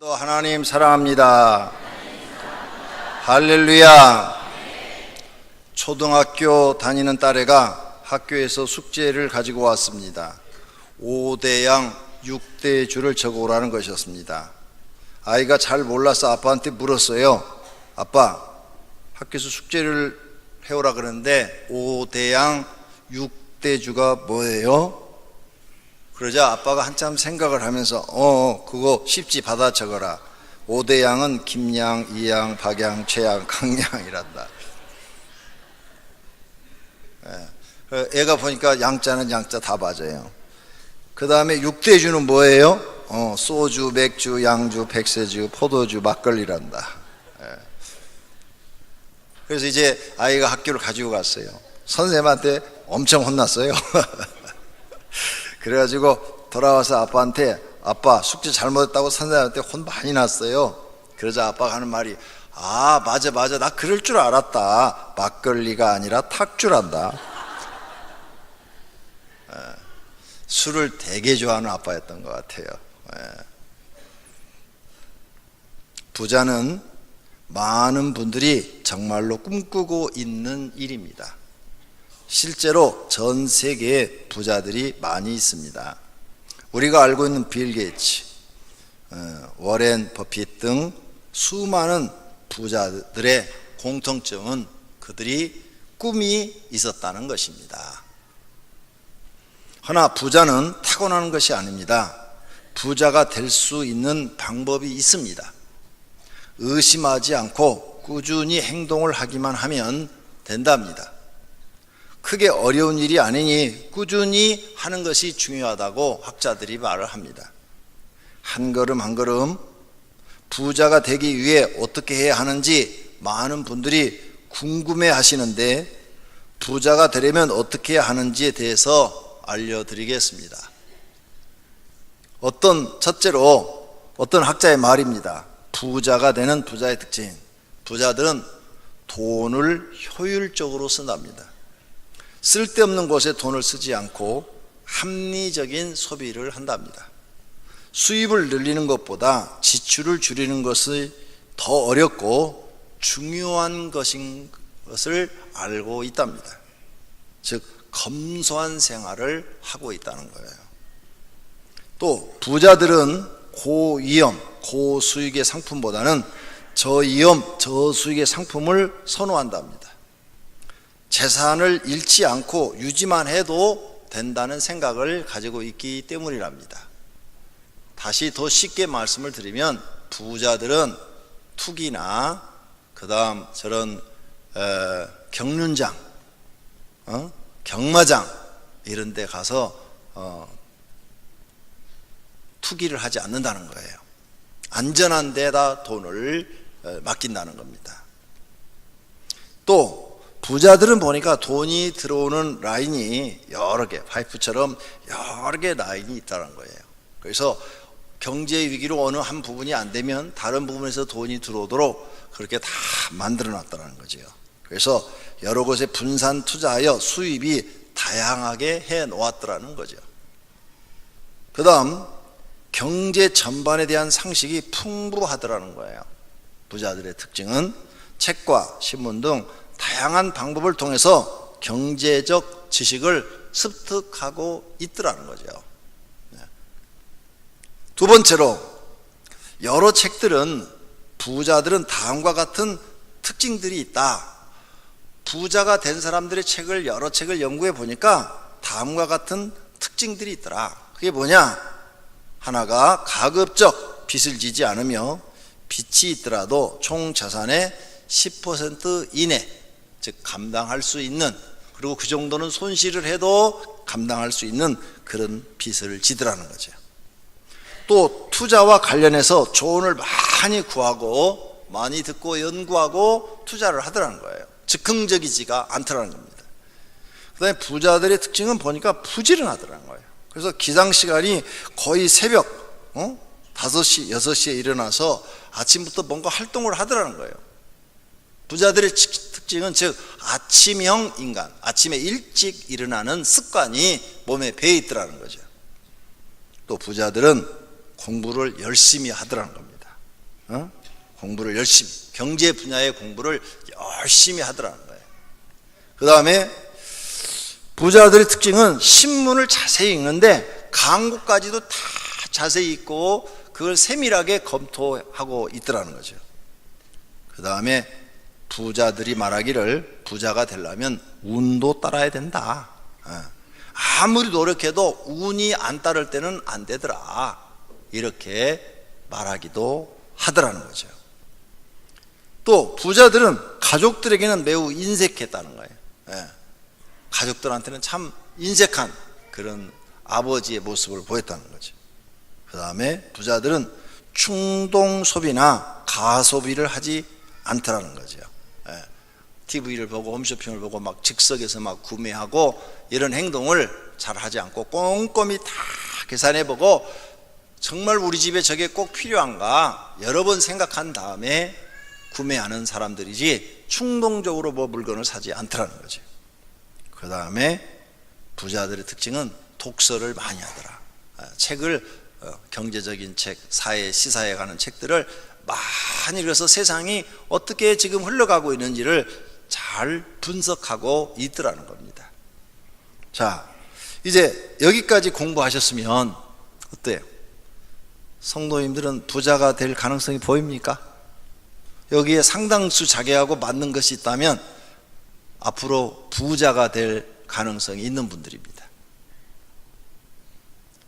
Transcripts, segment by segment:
또 하나님 사랑합니다. 할렐루야. 초등학교 다니는 딸애가 학교에서 숙제를 가지고 왔습니다. 5대양 6대주를 적어오라는 것이었습니다. 아이가 잘 몰라서 아빠한테 물었어요. 아빠, 학교에서 숙제를 해오라 그러는데 5대양 6대주가 뭐예요? 그러자 아빠가 한참 생각을 하면서 그거 쉽지, 받아 적어라. 5대양은 김양, 이양, 박양, 최양, 강양이란다. 애가 보니까 양자는 양자 다 맞아요. 그 다음에 6대주는 뭐예요? 소주, 맥주, 양주, 백세주, 포도주, 막걸리란다. 그래서 이제 아이가 학교를 가지고 갔어요. 선생님한테 엄청 혼났어요. 그래가지고 돌아와서 아빠한테, 아빠 숙제 잘못했다고 선생님한테 혼 많이 났어요. 그러자 아빠가 하는 말이, 맞아 나 그럴 줄 알았다. 막걸리가 아니라 탁주란다. 술을 되게 좋아하는 아빠였던 것 같아요. 부자는 많은 분들이 정말로 꿈꾸고 있는 일입니다. 실제로 전 세계에 부자들이 많이 있습니다. 우리가 알고 있는 빌 게이츠, 워렌 버핏 등 수많은 부자들의 공통점은 그들이 꿈이 있었다는 것입니다. 그러나 부자는 타고나는 것이 아닙니다. 부자가 될 수 있는 방법이 있습니다. 의심하지 않고 꾸준히 행동을 하기만 하면 된답니다. 크게 어려운 일이 아니니 꾸준히 하는 것이 중요하다고 학자들이 말을 합니다. 한 걸음 한 걸음 부자가 되기 위해 어떻게 해야 하는지 많은 분들이 궁금해 하시는데, 부자가 되려면 어떻게 해야 하는지에 대해서 알려드리겠습니다. 첫째로 어떤 학자의 말입니다. 부자가 되는 부자의 특징, 부자들은 돈을 효율적으로 쓴답니다. 쓸데없는 곳에 돈을 쓰지 않고 합리적인 소비를 한답니다. 수입을 늘리는 것보다 지출을 줄이는 것이 더 어렵고 중요한 것인 것을 알고 있답니다. 즉 검소한 생활을 하고 있다는 거예요. 또 부자들은 고위험, 고수익의 상품보다는 저위험, 저수익의 상품을 선호한답니다. 재산을 잃지 않고 유지만 해도 된다는 생각을 가지고 있기 때문이랍니다. 다시 더 쉽게 말씀을 드리면, 부자들은 투기나 그다음 저런 경륜장, 경마장 이런 데 가서 투기를 하지 않는다는 거예요. 안전한 데다 돈을 맡긴다는 겁니다. 또 부자들은 보니까 돈이 들어오는 라인이 여러 개, 파이프처럼 여러 개 라인이 있다는 거예요. 그래서 경제 위기로 어느 한 부분이 안 되면 다른 부분에서 돈이 들어오도록 그렇게 다 만들어 놨다는 거죠. 그래서 여러 곳에 분산 투자하여 수입이 다양하게 해 놓았더라는 거죠. 그 다음 경제 전반에 대한 상식이 풍부하더라는 거예요. 부자들의 특징은 책과 신문 등 다양한 방법을 통해서 경제적 지식을 습득하고 있더라는 거죠. 두 번째로, 여러 책들은 부자들은 다음과 같은 특징들이 있다. 부자가 된 사람들의 책을, 여러 책을 연구해 보니까 다음과 같은 특징들이 있더라. 그게 뭐냐? 하나가 가급적 빚을 지지 않으며 빚이 있더라도 총 자산의 10% 이내, 즉 감당할 수 있는, 그리고 그 정도는 손실을 해도 감당할 수 있는 그런 빚을 지더라는 거죠. 또 투자와 관련해서 조언을 많이 구하고 많이 듣고 연구하고 투자를 하더라는 거예요. 즉흥적이지가 않더라는 겁니다. 그 다음에 부자들의 특징은 보니까 부지런하더라는 거예요. 그래서 기상 시간이 거의 새벽 5시, 6시에 일어나서 아침부터 뭔가 활동을 하더라는 거예요. 부자들의 특징은 즉 아침형 인간, 아침에 일찍 일어나는 습관이 몸에 배어 있더라는 거죠. 또 부자들은 공부를 열심히 하더라는 겁니다. 공부를 열심히, 경제 분야의 공부를 열심히 하더라는 거예요. 그 다음에 부자들의 특징은 신문을 자세히 읽는데 광고까지도 다 자세히 읽고 그걸 세밀하게 검토하고 있더라는 거죠. 그 다음에 부자들이 말하기를 부자가 되려면 운도 따라야 된다. 아무리 노력해도 운이 안 따를 때는 안 되더라. 이렇게 말하기도 하더라는 거죠. 또 부자들은 가족들에게는 매우 인색했다는 거예요. 가족들한테는 참 인색한 그런 아버지의 모습을 보였다는 거죠. 그 다음에 부자들은 충동 소비나 가소비를 하지 않더라는 거죠. TV를 보고 홈쇼핑을 보고 막 즉석에서 막 구매하고 이런 행동을 잘 하지 않고 꼼꼼히 다 계산해 보고 정말 우리 집에 저게 꼭 필요한가 여러 번 생각한 다음에 구매하는 사람들이지 충동적으로 뭐 물건을 사지 않더라는 거죠. 그 다음에 부자들의 특징은 독서를 많이 하더라. 책을 경제적인 책, 사회, 시사에 가는 책들을 많이 읽어서 세상이 어떻게 지금 흘러가고 있는지를 잘 분석하고 있더라는 겁니다. 자, 이제 여기까지 공부하셨으면 어때요? 성도님들은 부자가 될 가능성이 보입니까? 여기에 상당수 자기하고 맞는 것이 있다면 앞으로 부자가 될 가능성이 있는 분들입니다.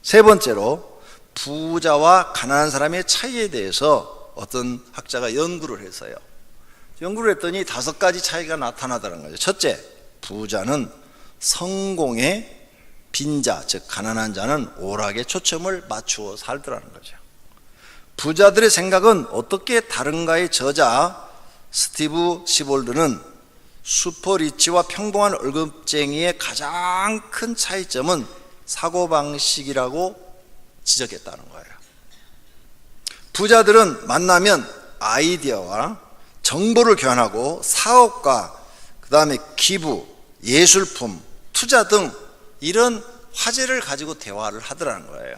세 번째로 부자와 가난한 사람의 차이에 대해서 어떤 학자가 연구를 해서요. 연구를 했더니 5가지 차이가 나타나더라는 거죠. 첫째, 부자는 성공에 빈자, 즉 가난한 자는 오락에 초점을 맞추어 살더라는 거죠. 부자들의 생각은 어떻게 다른가의 저자 스티브 시볼드는 슈퍼리치와 평범한 월급쟁이의 가장 큰 차이점은 사고방식이라고 지적했다는 거예요. 부자들은 만나면 아이디어와 정보를 교환하고 사업과 그 다음에 기부, 예술품, 투자 등 이런 화제를 가지고 대화를 하더라는 거예요.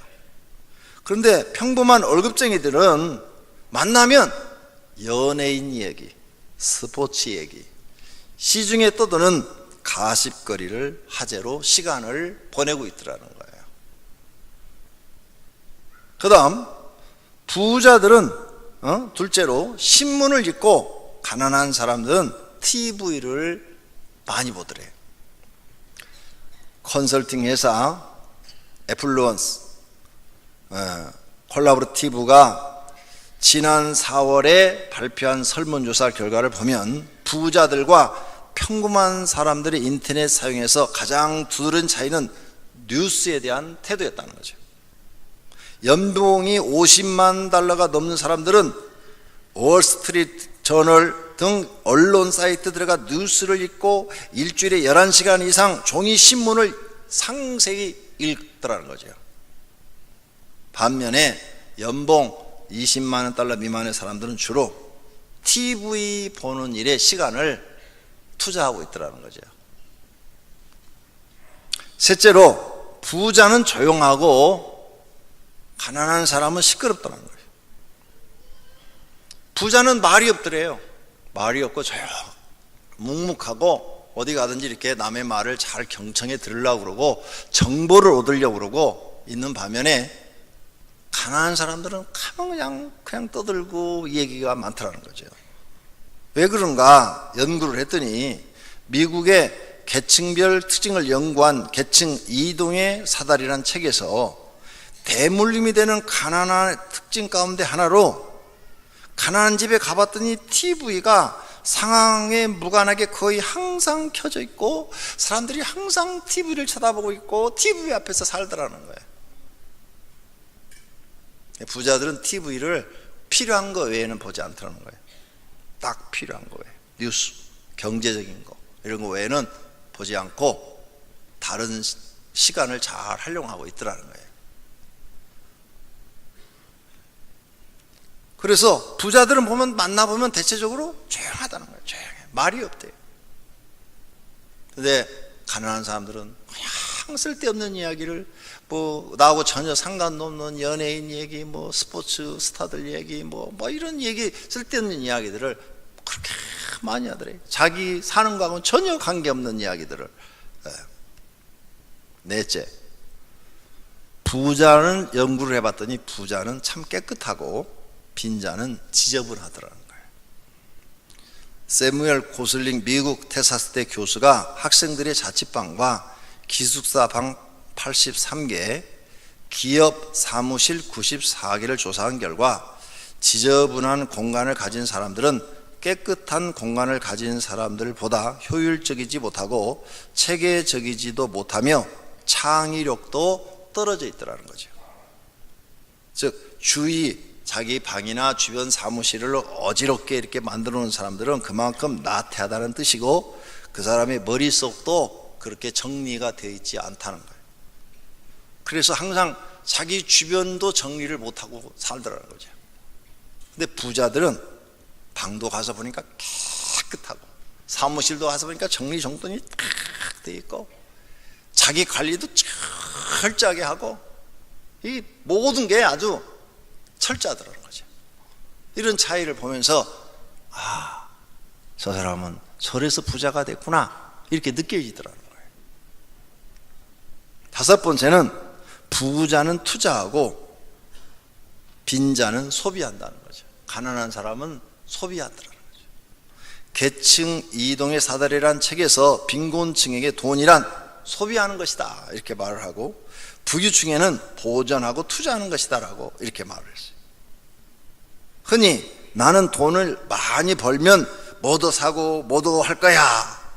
그런데 평범한 월급쟁이들은 만나면 연예인 얘기, 스포츠 얘기, 시중에 떠도는 가십거리를 화제로 시간을 보내고 있더라는 거예요. 그 다음 부자들은 둘째로 신문을 읽고 가난한 사람들은 TV를 많이 보더래요. 컨설팅 회사 애플루언스 콜라보레티브가 지난 4월에 발표한 설문조사 결과를 보면 부자들과 평범한 사람들이 인터넷 사용에서 가장 두드러진 차이는 뉴스에 대한 태도였다는 거죠. 연봉이 $50만 넘는 사람들은 월스트리트 저널 등 언론 사이트 들어가 뉴스를 읽고 일주일에 11시간 이상 종이 신문을 상세히 읽더라는 거죠. 반면에 연봉 $20만 미만의 사람들은 주로 TV 보는 일에 시간을 투자하고 있더라는 거죠. 셋째로 부자는 조용하고 가난한 사람은 시끄럽다는 거예요. 부자는 말이 없더래요. 말이 없고 조용 묵묵하고 어디 가든지 이렇게 남의 말을 잘 경청해 들으려고 그러고 정보를 얻으려고 그러고 있는 반면에 가난한 사람들은 가만 그냥 떠들고 얘기가 많더라는 거죠. 왜 그런가 연구를 했더니 미국의 계층별 특징을 연구한 계층 이동의 사다리라는 책에서 대물림이 되는 가난한 특징 가운데 하나로 가난한 집에 가봤더니 TV가 상황에 무관하게 거의 항상 켜져 있고 사람들이 항상 TV를 쳐다보고 있고 TV 앞에서 살더라는 거예요. 부자들은 TV를 필요한 거 외에는 보지 않더라는 거예요. 딱 필요한 거 외에 뉴스, 경제적인 거 이런 거 외에는 보지 않고 다른 시간을 잘 활용하고 있더라는 거예요. 그래서 부자들은 만나보면 대체적으로 조용하다는 거예요. 조용해. 말이 없대요. 근데 가난한 사람들은 그냥 쓸데없는 이야기를 뭐 나하고 전혀 상관없는 연예인 얘기, 뭐 스포츠 스타들 얘기, 뭐 이런 얘기, 쓸데없는 이야기들을 그렇게 많이 하더래요. 자기 사는 거하고는 전혀 관계없는 이야기들을. 넷째, 부자는 연구를 해봤더니 부자는 참 깨끗하고 빈자는 지저분하더라는 거예요. 세무엘 고슬링 미국 텍사스대 교수가 학생들의 자취방과 기숙사 방 83개, 기업 사무실 94개를 조사한 결과 지저분한 공간을 가진 사람들은 깨끗한 공간을 가진 사람들보다 효율적이지 못하고 체계적이지도 못하며 창의력도 떨어져 있더라는 거죠. 즉 자기 방이나 주변 사무실을 어지럽게 이렇게 만들어 놓은 사람들은 그만큼 나태하다는 뜻이고, 그 사람의 머릿속도 그렇게 정리가 되어 있지 않다는 거예요. 그래서 항상 자기 주변도 정리를 못하고 살더라는 거죠. 근데 부자들은 방도 가서 보니까 깨끗하고, 사무실도 가서 보니까 정리정돈이 딱 돼 있고, 자기 관리도 철저하게 하고, 이 모든 게 아주 철저하더라는 거죠. 이런 차이를 보면서 저 사람은 저래서 부자가 됐구나, 이렇게 느껴지더라는 거예요. 다섯 번째는 부자는 투자하고 빈자는 소비한다는 거죠. 가난한 사람은 소비한다는 거죠. 계층 이동의 사다리란 책에서 빈곤층에게 돈이란 소비하는 것이다 이렇게 말을 하고, 부유층에는 보전하고 투자하는 것이다 라고 이렇게 말을 했어요. 흔히 나는 돈을 많이 벌면 뭐도 사고 뭐도 할 거야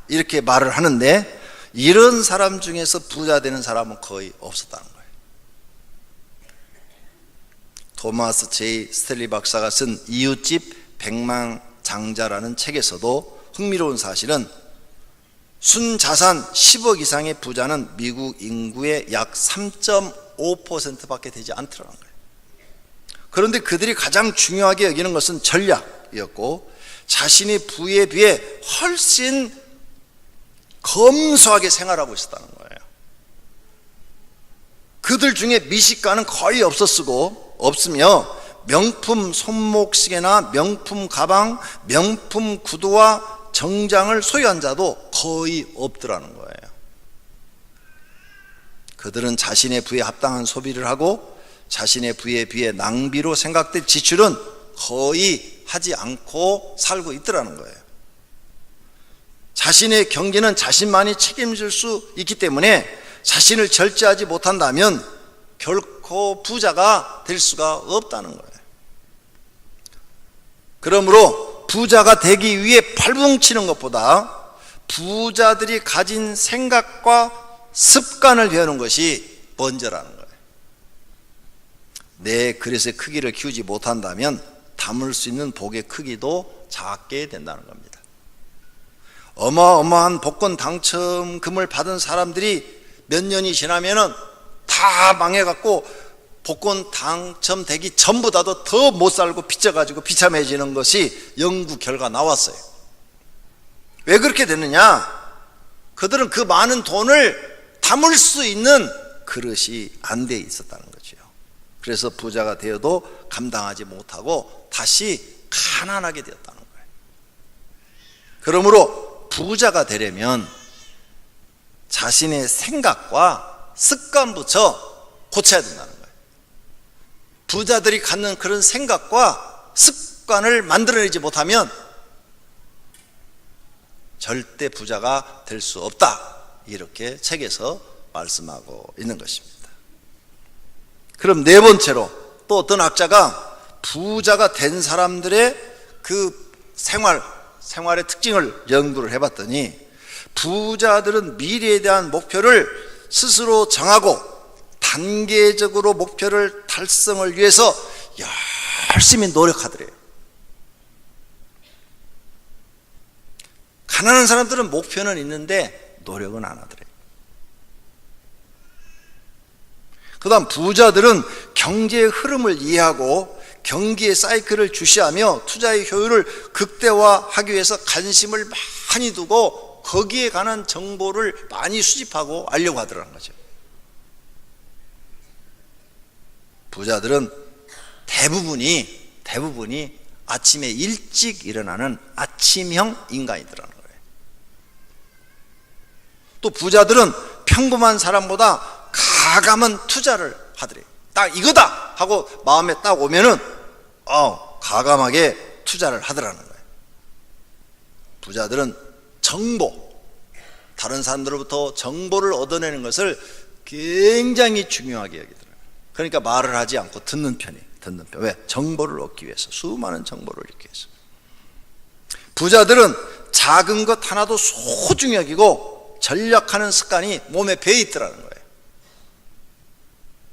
이렇게 말을 하는데, 이런 사람 중에서 부자 되는 사람은 거의 없었다는 거예요. 토마스 제이 스텔리 박사가 쓴 이웃집 백만장자라는 책에서도 흥미로운 사실은 순자산 10억 이상의 부자는 미국 인구의 약 3.5%밖에 되지 않더라는 거예요. 그런데 그들이 가장 중요하게 여기는 것은 전략이었고, 자신의 부에 비해 훨씬 검소하게 생활하고 있었다는 거예요. 그들 중에 미식가는 거의 없으며 명품 손목시계나 명품 가방, 명품 구두와 정장을 소유한 자도 거의 없더라는 거예요. 그들은 자신의 부에 합당한 소비를 하고 자신의 부에 비해 낭비로 생각될 지출은 거의 하지 않고 살고 있더라는 거예요. 자신의 경제는 자신만이 책임질 수 있기 때문에 자신을 절제하지 못한다면 결코 부자가 될 수가 없다는 거예요. 그러므로 부자가 되기 위해 팔뭉치는 것보다 부자들이 가진 생각과 습관을 배우는 것이 먼저라는 거예요. 내 그릇의 크기를 키우지 못한다면 담을 수 있는 복의 크기도 작게 된다는 겁니다. 어마어마한 복권 당첨금을 받은 사람들이 몇 년이 지나면은 다 망해갖고 복권 당첨되기 전보다도 더 못 살고 빚져가지고 비참해지는 것이 연구 결과 나왔어요. 왜 그렇게 됐느냐? 그들은 그 많은 돈을 담을 수 있는 그릇이 안 돼 있었다는 거죠. 그래서 부자가 되어도 감당하지 못하고 다시 가난하게 되었다는 거예요. 그러므로 부자가 되려면 자신의 생각과 습관부터 고쳐야 된다는 거예요. 부자들이 갖는 그런 생각과 습관을 만들어내지 못하면 절대 부자가 될 수 없다, 이렇게 책에서 말씀하고 있는 것입니다. 그럼 네 번째로 또 어떤 학자가 부자가 된 사람들의 그 생활의 특징을 연구를 해봤더니, 부자들은 미래에 대한 목표를 스스로 정하고 단계적으로 목표를 달성을 위해서 열심히 노력하더래요. 가난한 사람들은 목표는 있는데 노력은 안 하더래요. 그 다음 부자들은 경제의 흐름을 이해하고 경기의 사이클을 주시하며 투자의 효율을 극대화하기 위해서 관심을 많이 두고 거기에 관한 정보를 많이 수집하고 알려고 하더라는 거죠. 부자들은 대부분이 아침에 일찍 일어나는 아침형 인간이더라는 거예요. 또 부자들은 평범한 사람보다 가감한 투자를 하더래요. 딱 이거다 하고 마음에 딱 오면은 가감하게 투자를 하더라는 거예요. 부자들은 다른 사람들로부터 정보를 얻어내는 것을 굉장히 중요하게 여기더라고요. 그러니까 말을 하지 않고 듣는 편. 왜? 정보를 얻기 위해서, 수많은 정보를 얻기 위해서. 부자들은 작은 것 하나도 소중히 여기고 전략하는 습관이 몸에 배어 있더라는 거예요.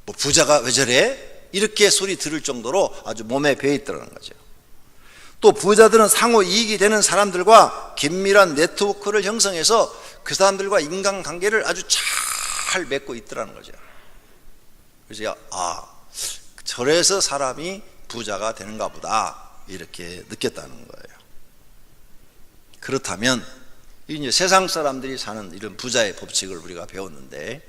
뭐 부자가 왜 저래? 이렇게 소리 들을 정도로 아주 몸에 배어 있더라는 거죠. 또 부자들은 상호 이익이 되는 사람들과 긴밀한 네트워크를 형성해서 그 사람들과 인간관계를 아주 잘 맺고 있더라는 거죠. 그래서 저래서 사람이 부자가 되는가 보다 이렇게 느꼈다는 거예요. 그렇다면 이제 세상 사람들이 사는 이런 부자의 법칙을 우리가 배웠는데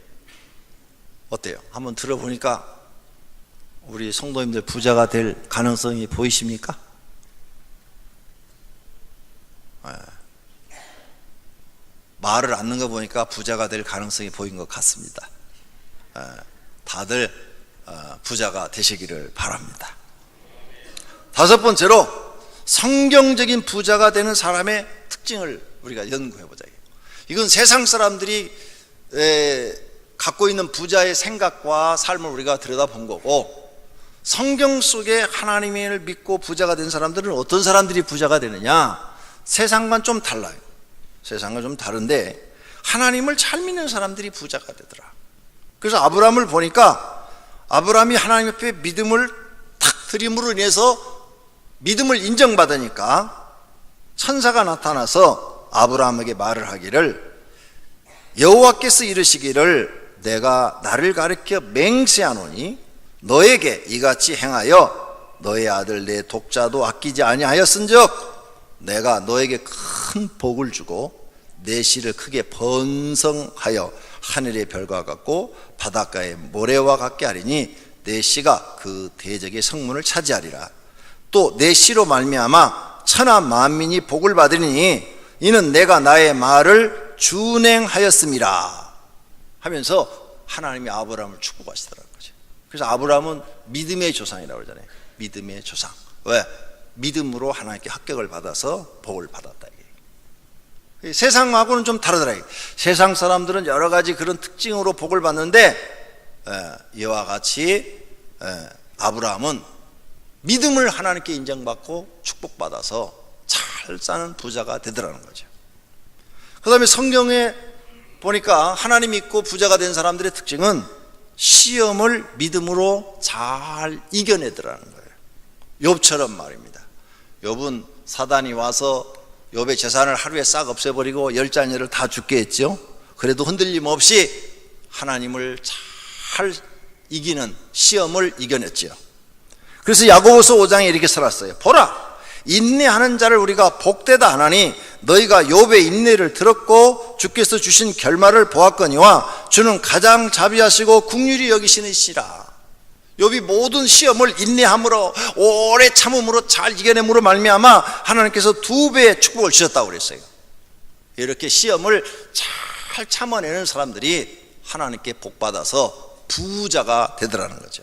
어때요? 한번 들어보니까 우리 성도님들 부자가 될 가능성이 보이십니까? 말을 않는 거 보니까 부자가 될 가능성이 보인 것 같습니다. 다들 부자가 되시기를 바랍니다. 다섯 번째로 성경적인 부자가 되는 사람의 특징을 우리가 연구해 보자. 이건 세상 사람들이 갖고 있는 부자의 생각과 삶을 우리가 들여다본 거고, 성경 속에 하나님을 믿고 부자가 된 사람들은 어떤 사람들이 부자가 되느냐? 세상과는 좀 달라요. 세상과 좀 다른데 하나님을 잘 믿는 사람들이 부자가 되더라. 그래서 아브라함을 보니까 아브라함이 하나님 앞에 믿음을 탁 드림으로 인해서 믿음을 인정받으니까 천사가 나타나서 아브라함에게 말을 하기를, 여호와께서 이르시기를 내가 나를 가리켜 맹세하노니 너에게 이같이 행하여 너의 아들 내 독자도 아끼지 아니하였은즉 내가 너에게 큰 복을 주고 내 씨를 크게 번성하여 하늘의 별과 같고 바닷가의 모래와 같게 하리니 내 씨가 그 대적의 성문을 차지하리라. 또 내 씨로 말미암아 천하 만민이 복을 받으리니 이는 내가 나의 말을 준행하였음이라 하면서 하나님이 아브라함을 축복하시더라는 거죠. 그래서 아브라함은 믿음의 조상이라고 그러잖아요. 믿음의 조상. 왜? 믿음으로 하나님께 합격을 받아서 복을 받았다. 세상하고는 좀 다르더라고요. 세상 사람들은 여러 가지 그런 특징으로 복을 받는데 이와 같이 아브라함은 믿음을 하나님께 인정받고 축복받아서 잘 사는 부자가 되더라는 거죠. 그 다음에 성경에 보니까 하나님 믿고 부자가 된 사람들의 특징은 시험을 믿음으로 잘 이겨내더라는 거예요. 욥처럼 말입니다. 욥은 사단이 와서 욥의 재산을 하루에 싹 없애버리고 10자녀를 다 죽게 했죠. 그래도 흔들림 없이 하나님을 잘 이기는 시험을 이겨냈죠. 그래서 야고보서 5장에 이렇게 살았어요. 보라, 인내하는 자를 우리가 복되다 하나니 너희가 욥의 인내를 들었고 주께서 주신 결말을 보았거니와 주는 가장 자비하시고 긍휼히 여기시느시라. 욥이 모든 시험을 인내함으로 오래 참음으로 잘 이겨냄으로 말미암아 하나님께서 2배의 축복을 주셨다고 그랬어요. 이렇게 시험을 잘 참아내는 사람들이 하나님께 복받아서 부자가 되더라는 거죠.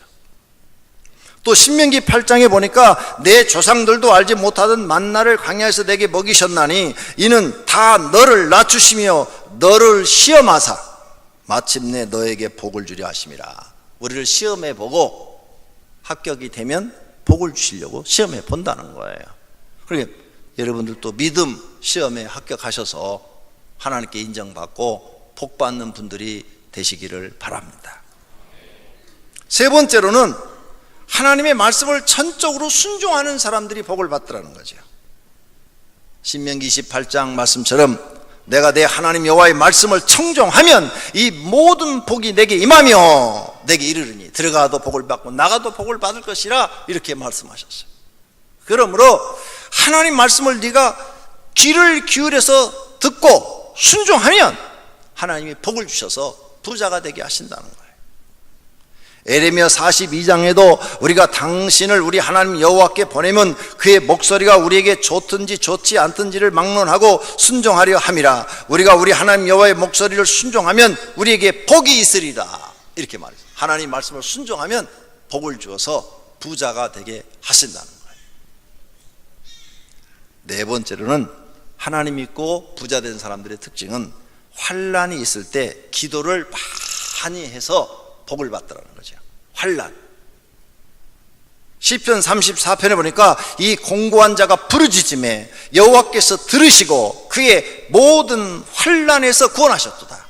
또 신명기 8장에 보니까 내 조상들도 알지 못하던 만나를 광야에서 내게 먹이셨나니 이는 다 너를 낮추시며 너를 시험하사 마침내 너에게 복을 주려 하심이라. 우리를 시험해 보고 합격이 되면 복을 주시려고 시험해 본다는 거예요. 그러니까 여러분들도 믿음 시험에 합격하셔서 하나님께 인정받고 복 받는 분들이 되시기를 바랍니다. 세 번째로는 하나님의 말씀을 전적으로 순종하는 사람들이 복을 받더라는 거죠. 신명기 28장 말씀처럼 내가 내 하나님 여호와의 말씀을 청종하면 이 모든 복이 내게 임하며 내게 이르르니 들어가도 복을 받고 나가도 복을 받을 것이라 이렇게 말씀하셨어요. 그러므로 하나님 말씀을 네가 귀를 기울여서 듣고 순종하면 하나님이 복을 주셔서 부자가 되게 하신다는 거예요. 에레미야 42장에도 우리가 당신을 우리 하나님 여호와께 보내면 그의 목소리가 우리에게 좋든지 좋지 않든지를 막론하고 순종하려 함이라. 우리가 우리 하나님 여호와의 목소리를 순종하면 우리에게 복이 있으리라. 이렇게 말했어요. 하나님 말씀을 순종하면 복을 주어서 부자가 되게 하신다는 거예요. 네 번째로는 하나님 믿고 부자 된 사람들의 특징은 환난이 있을 때 기도를 많이 해서 복을 받더라는 거죠. 환난. 시편 34편에 보니까 이 공고한 자가 부르짖음에 여호와께서 들으시고 그의 모든 환난에서 구원하셨도다.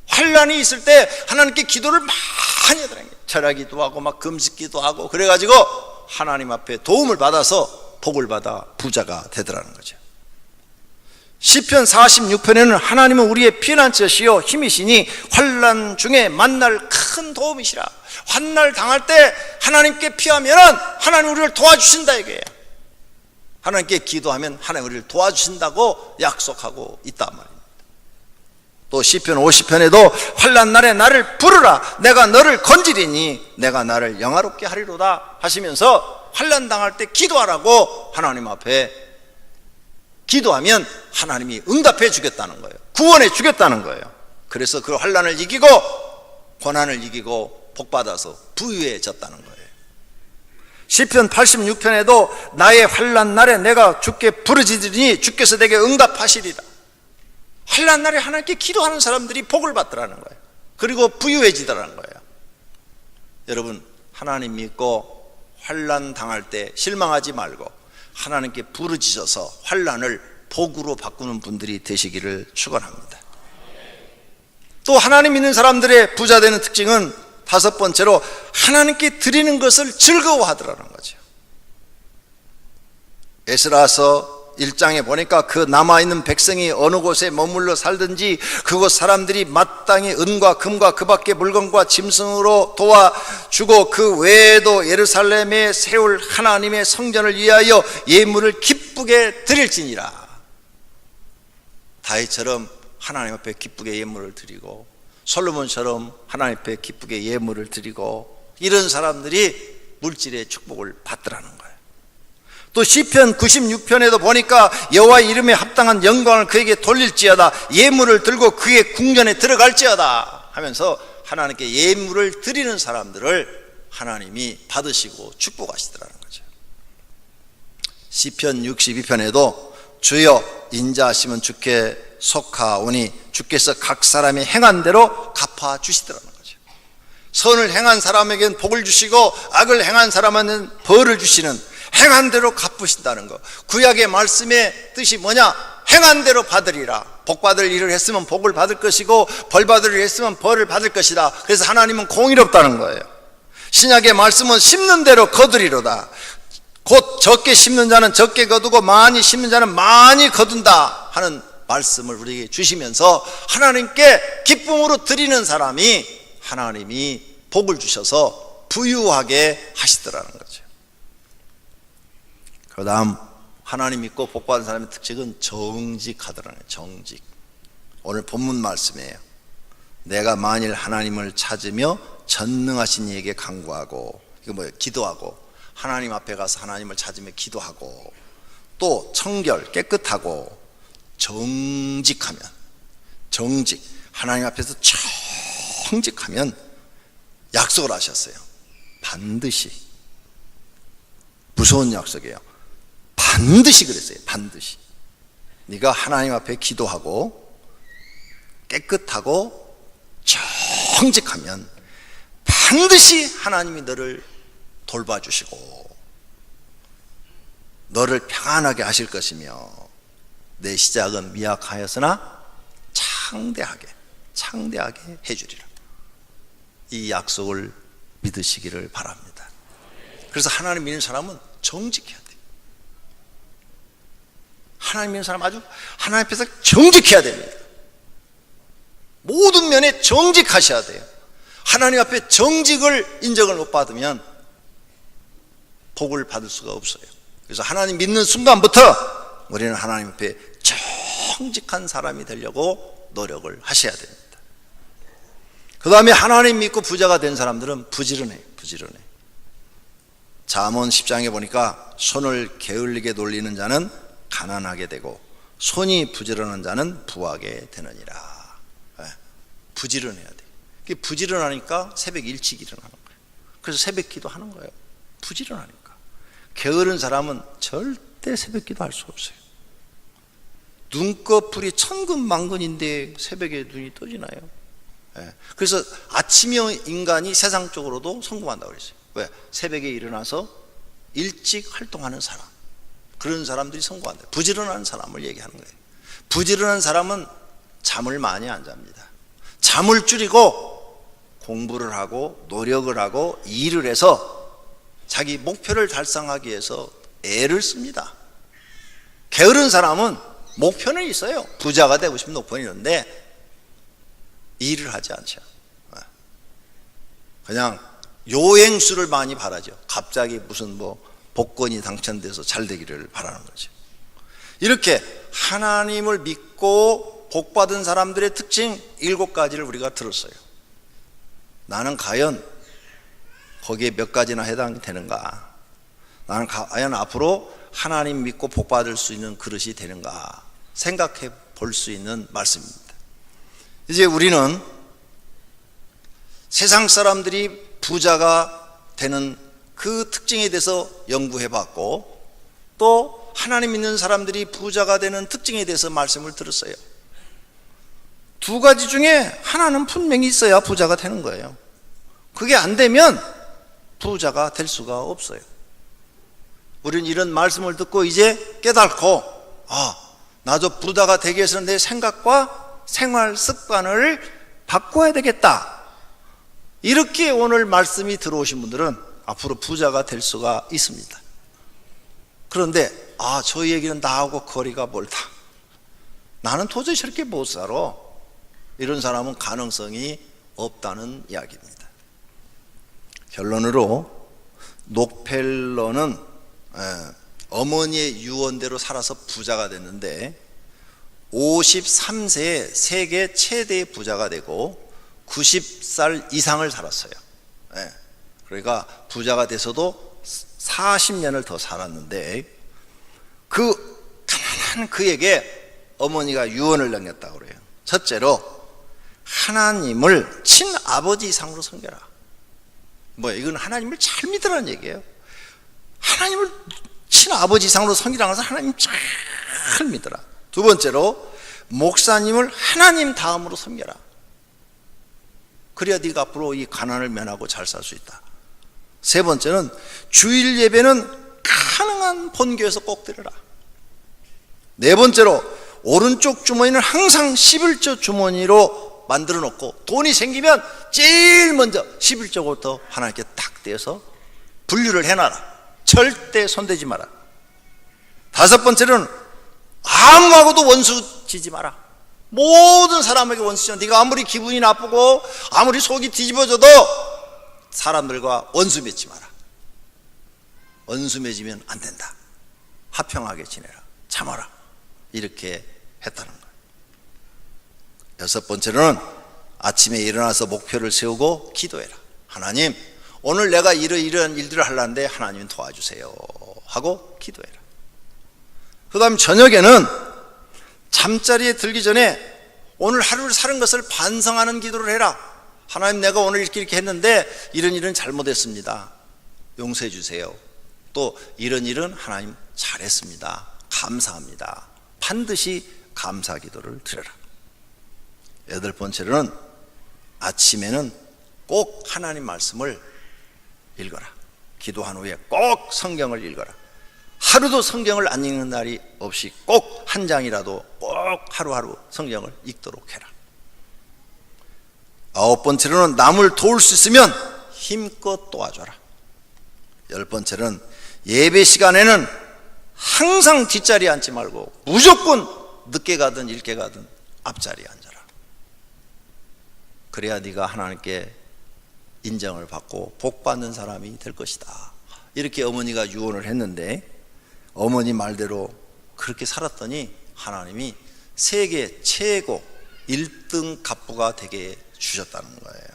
환난이 있을 때 하나님께 기도를 많이 하더라는 거예요. 절하기도 하고 막 금식기도 하고 그래가지고 하나님 앞에 도움을 받아서 복을 받아 부자가 되더라는 거죠. 시편 46편에는 하나님은 우리의 피난처시요 힘이시니 환난 중에 만날 큰 도움이시라. 환난 당할 때 하나님께 피하면 하나님 우리를 도와주신다 이거예요. 하나님께 기도하면 하나님 우리를 도와주신다고 약속하고 있단 말입니다. 또 시편 50편에도 환난 날에 나를 부르라 내가 너를 건지리니 내가 나를 영화롭게 하리로다 하시면서 환난 당할 때 기도하라고 하나님 앞에 기도하면 하나님이 응답해 주겠다는 거예요. 구원해 주겠다는 거예요. 그래서 그 환난을 이기고 고난을 이기고 복받아서 부유해졌다는 거예요. 시편 86편에도 나의 환난 날에 내가 주께 부르짖으니 주께서 내게 응답하시리라. 환난 날에 하나님께 기도하는 사람들이 복을 받더라는 거예요. 그리고 부유해지더라는 거예요. 여러분 하나님 믿고 환난 당할 때 실망하지 말고 하나님께 부르짖어서 환난을 복으로 바꾸는 분들이 되시기를 축원합니다. 또 하나님 믿는 사람들의 부자 되는 특징은 다섯 번째로 하나님께 드리는 것을 즐거워하더라는 거죠. 에스라서 1장에 보니까 그 남아있는 백성이 어느 곳에 머물러 살든지 그곳 사람들이 마땅히 은과 금과 그 밖의 물건과 짐승으로 도와주고 그 외에도 예루살렘에 세울 하나님의 성전을 위하여 예물을 기쁘게 드릴지니라. 다윗처럼 하나님 앞에 기쁘게 예물을 드리고 솔로몬처럼 하나님 앞에 기쁘게 예물을 드리고 이런 사람들이 물질의 축복을 받더라는 거예요. 또 시편 96편에도 보니까 여호와의 이름에 합당한 영광을 그에게 돌릴지어다 예물을 들고 그의 궁전에 들어갈지어다 하면서 하나님께 예물을 드리는 사람들을 하나님이 받으시고 축복하시더라는 거죠. 시편 62편에도 주여 인자하시면 주께 속하오니 주께서 각 사람이 행한 대로 갚아주시더라는 거죠. 선을 행한 사람에게는 복을 주시고 악을 행한 사람에게는 벌을 주시는 행한 대로 갚으신다는 거. 구약의 말씀의 뜻이 뭐냐? 행한 대로 받으리라. 복 받을 일을 했으면 복을 받을 것이고 벌 받을 일을 했으면 벌을 받을 것이다. 그래서 하나님은 공의롭다는 거예요. 신약의 말씀은 심는 대로 거두리로다. 곧 적게 심는 자는 적게 거두고 많이 심는 자는 많이 거둔다 하는 말씀을 우리에게 주시면서 하나님께 기쁨으로 드리는 사람이 하나님이 복을 주셔서 부유하게 하시더라는 거죠. 그 다음 하나님 믿고 복받은 사람의 특징은 정직하더라는 거예요. 정직. 오늘 본문 말씀이에요. 내가 만일 하나님을 찾으며 전능하신 이에게 간구하고, 이거 뭐예요? 기도하고, 하나님 앞에 가서 하나님을 찾으며 기도하고, 또 청결 깨끗하고 정직하면, 정직, 하나님 앞에서 정직하면 약속을 하셨어요. 반드시. 무서운 약속이에요. 반드시 그랬어요. 반드시. 네가 하나님 앞에 기도하고 깨끗하고 정직하면 반드시 하나님이 너를 돌봐주시고 너를 평안하게 하실 것이며 내 시작은 미약하였으나 창대하게 해주리라. 이 약속을 믿으시기를 바랍니다. 그래서 하나님 믿는 사람은 정직해야 돼요. 하나님 믿는 사람 아주 하나님 앞에서 정직해야 됩니다. 모든 면에 정직하셔야 돼요. 하나님 앞에 정직을 인정을 못 받으면 복을 받을 수가 없어요. 그래서 하나님 믿는 순간부터 우리는 하나님 앞에 정직한 사람이 되려고 노력을 하셔야 됩니다. 그 다음에 하나님 믿고 부자가 된 사람들은 부지런해. 잠언 10장에 보니까 손을 게을리게 놀리는 자는 가난하게 되고 손이 부지런한 자는 부하게 되느니라. 부지런해야 돼. 부지런하니까 새벽 일찍 일어나는 거예요. 그래서 새벽 기도 하는 거예요. 부지런하니까. 게으른 사람은 절대 새벽 기도 할 수 없어요. 눈꺼풀이 천근만근인데 새벽에 눈이 떠지나요? 그래서 아침형 인간이 세상적으로도 성공한다고 그랬어요. 왜? 새벽에 일어나서 일찍 활동하는 사람, 그런 사람들이 성공한다. 부지런한 사람을 얘기하는 거예요. 부지런한 사람은 잠을 많이 안 잡니다. 잠을 줄이고 공부를 하고 노력을 하고 일을 해서 자기 목표를 달성하기 위해서 애를 씁니다. 게으른 사람은 목표는 있어요. 부자가 되고 싶은 목표는 있는데 일을 하지 않죠. 그냥 요행수를 많이 바라죠. 갑자기 무슨 복권이 당첨돼서 잘 되기를 바라는 거죠. 이렇게 하나님을 믿고 복받은 사람들의 특징 7가지를 우리가 들었어요. 나는 과연 거기에 몇 가지나 해당이 되는가? 나는 과연 앞으로 하나님 믿고 복받을 수 있는 그릇이 되는가? 생각해 볼 수 있는 말씀입니다. 이제 우리는 세상 사람들이 부자가 되는 그 특징에 대해서 연구해 봤고, 또 하나님 믿는 사람들이 부자가 되는 특징에 대해서 말씀을 들었어요. 2가지 중에 하나는 분명히 있어야 부자가 되는 거예요. 그게 안 되면 부자가 될 수가 없어요. 우리는 이런 말씀을 듣고 이제 깨닫고, 나도 부자가 되기 위해서는 내 생각과 생활 습관을 바꿔야 되겠다. 이렇게 오늘 말씀이 들어오신 분들은 앞으로 부자가 될 수가 있습니다. 그런데 저 얘기는 나하고 거리가 멀다. 나는 도저히 저렇게 못 살아. 이런 사람은 가능성이 없다는 이야기입니다. 결론으로 록펠러는 어머니의 유언대로 살아서 부자가 됐는데 53세에 세계 최대의 부자가 되고 90살 이상을 살았어요. 그러니까 부자가 돼서도 40년을 더 살았는데 그 가난한 그에게 어머니가 유언을 남겼다고 그래요. 첫째로 하나님을 친아버지 이상으로 섬겨라. 이건 하나님을 잘 믿으라는 얘기예요. 하나님을 친아버지 이상으로 섬기라는 것은 하나님 잘 믿어라. 2번째로 목사님을 하나님 다음으로 섬겨라. 그래야 네가 앞으로 이 가난을 면하고 잘 살 수 있다. 3번째는 주일 예배는 가능한 본교에서 꼭 드려라. 4번째로 오른쪽 주머니는 항상 11조 주머니로 만들어 놓고 돈이 생기면 제일 먼저 11조부터 하나님께 딱 떼어서 분류를 해놔라. 절대 손대지 마라. 5번째는 아무하고도 원수 지지 마라. 모든 사람에게 원수 지어. 네가 아무리 기분이 나쁘고 아무리 속이 뒤집어져도 사람들과 원수 맺지 마라. 원수 맺으면 안 된다. 화평하게 지내라. 참아라. 이렇게 했다는 거예요. 6번째로는 아침에 일어나서 목표를 세우고 기도해라. 하나님, 오늘 내가 이런 일들을 하려는데 하나님 도와주세요 하고 기도해라. 그 다음 저녁에는 잠자리에 들기 전에 오늘 하루를 사는 것을 반성하는 기도를 해라. 하나님, 내가 오늘 이렇게 했는데 이런 일은 잘못했습니다. 용서해 주세요. 또 이런 일은 하나님 잘했습니다. 감사합니다. 반드시 감사 기도를 드려라. 8번째로는 아침에는 꼭 하나님 말씀을 읽어라. 기도한 후에 꼭 성경을 읽어라. 하루도 성경을 안 읽는 날이 없이 꼭 한 장이라도 꼭 하루하루 성경을 읽도록 해라. 9번째로는 남을 도울 수 있으면 힘껏 도와줘라. 10번째는 예배 시간에는 항상 뒷자리에 앉지 말고 무조건 늦게 가든 일게 가든 앞자리에 앉아라. 그래야 네가 하나님께 인정을 받고 복받는 사람이 될 것이다. 이렇게 어머니가 유언을 했는데 어머니 말대로 그렇게 살았더니 하나님이 세계 최고 1등 갑부가 되게 주셨다는 거예요.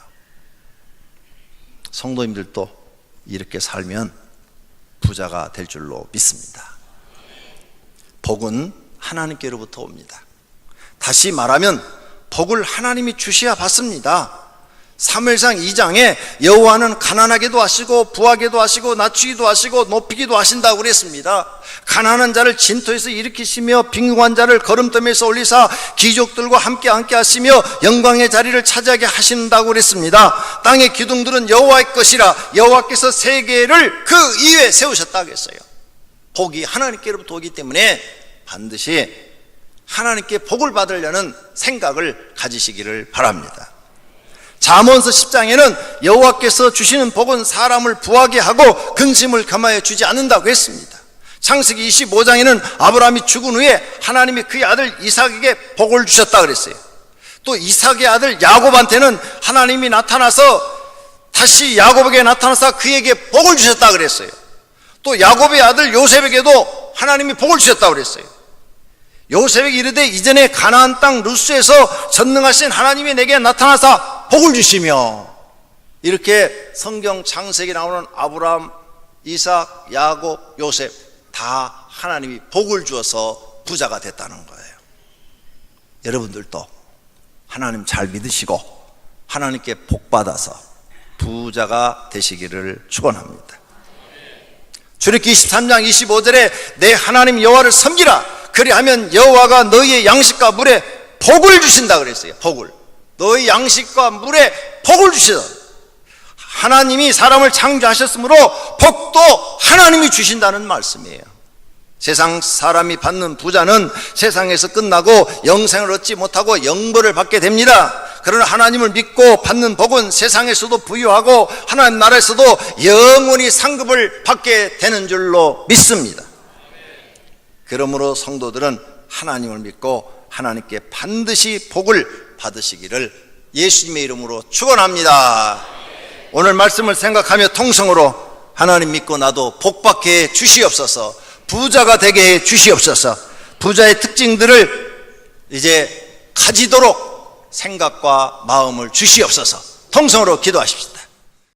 성도님들도 이렇게 살면 부자가 될 줄로 믿습니다. 복은 하나님께로부터 옵니다. 다시 말하면 복을 하나님이 주셔야 받습니다. 사무엘상 2장에 여호와는 가난하게도 하시고 부하게도 하시고 낮추기도 하시고 높이기도 하신다고 그랬습니다. 가난한 자를 진토에서 일으키시며 빈궁한 자를 거름더미에서 올리사 귀족들과 함께 하시며 영광의 자리를 차지하게 하신다고 그랬습니다. 땅의 기둥들은 여호와의 것이라 여호와께서 세계를 그 위에 세우셨다고 했어요. 복이 하나님께로부터 오기 때문에 반드시 하나님께 복을 받으려는 생각을 가지시기를 바랍니다. 잠언서 10장에는 여호와께서 주시는 복은 사람을 부하게 하고 근심을 감하여 주지 않는다고 했습니다. 창세기 25장에는 아브라함이 죽은 후에 하나님이 그의 아들 이삭에게 복을 주셨다 그랬어요. 또 이삭의 아들 야곱한테는 하나님이 나타나서 다시 야곱에게 나타나서 그에게 복을 주셨다 그랬어요. 또 야곱의 아들 요셉에게도 하나님이 복을 주셨다 그랬어요. 요셉에게 이르되 이전에 가나안 땅 루스에서 전능하신 하나님이 내게 나타나사 복을 주시며, 이렇게 성경 창세기에 나오는 아브라함, 이삭, 야곱, 요셉 다 하나님이 복을 주어서 부자가 됐다는 거예요. 여러분들도 하나님 잘 믿으시고 하나님께 복 받아서 부자가 되시기를 축원합니다. 출애굽기 23장 25절에 내 하나님 여호와를 섬기라 그리하면 여호와가 너희의 양식과 물에 복을 주신다 그랬어요. 복을, 너희 양식과 물에 복을 주시다. 하나님이 사람을 창조하셨으므로 복도 하나님이 주신다는 말씀이에요. 세상 사람이 받는 부자는 세상에서 끝나고 영생을 얻지 못하고 영벌을 받게 됩니다. 그러나 하나님을 믿고 받는 복은 세상에서도 부유하고 하나님 나라에서도 영원히 상급을 받게 되는 줄로 믿습니다. 그러므로 성도들은 하나님을 믿고 하나님께 반드시 복을 받으시기를 예수님의 이름으로 축원합니다. 오늘 말씀을 생각하며 통성으로 하나님 믿고 나도 복 받게 해 주시옵소서, 부자가 되게 해 주시옵소서, 부자의 특징들을 이제 가지도록 생각과 마음을 주시옵소서. 통성으로 기도하십시다.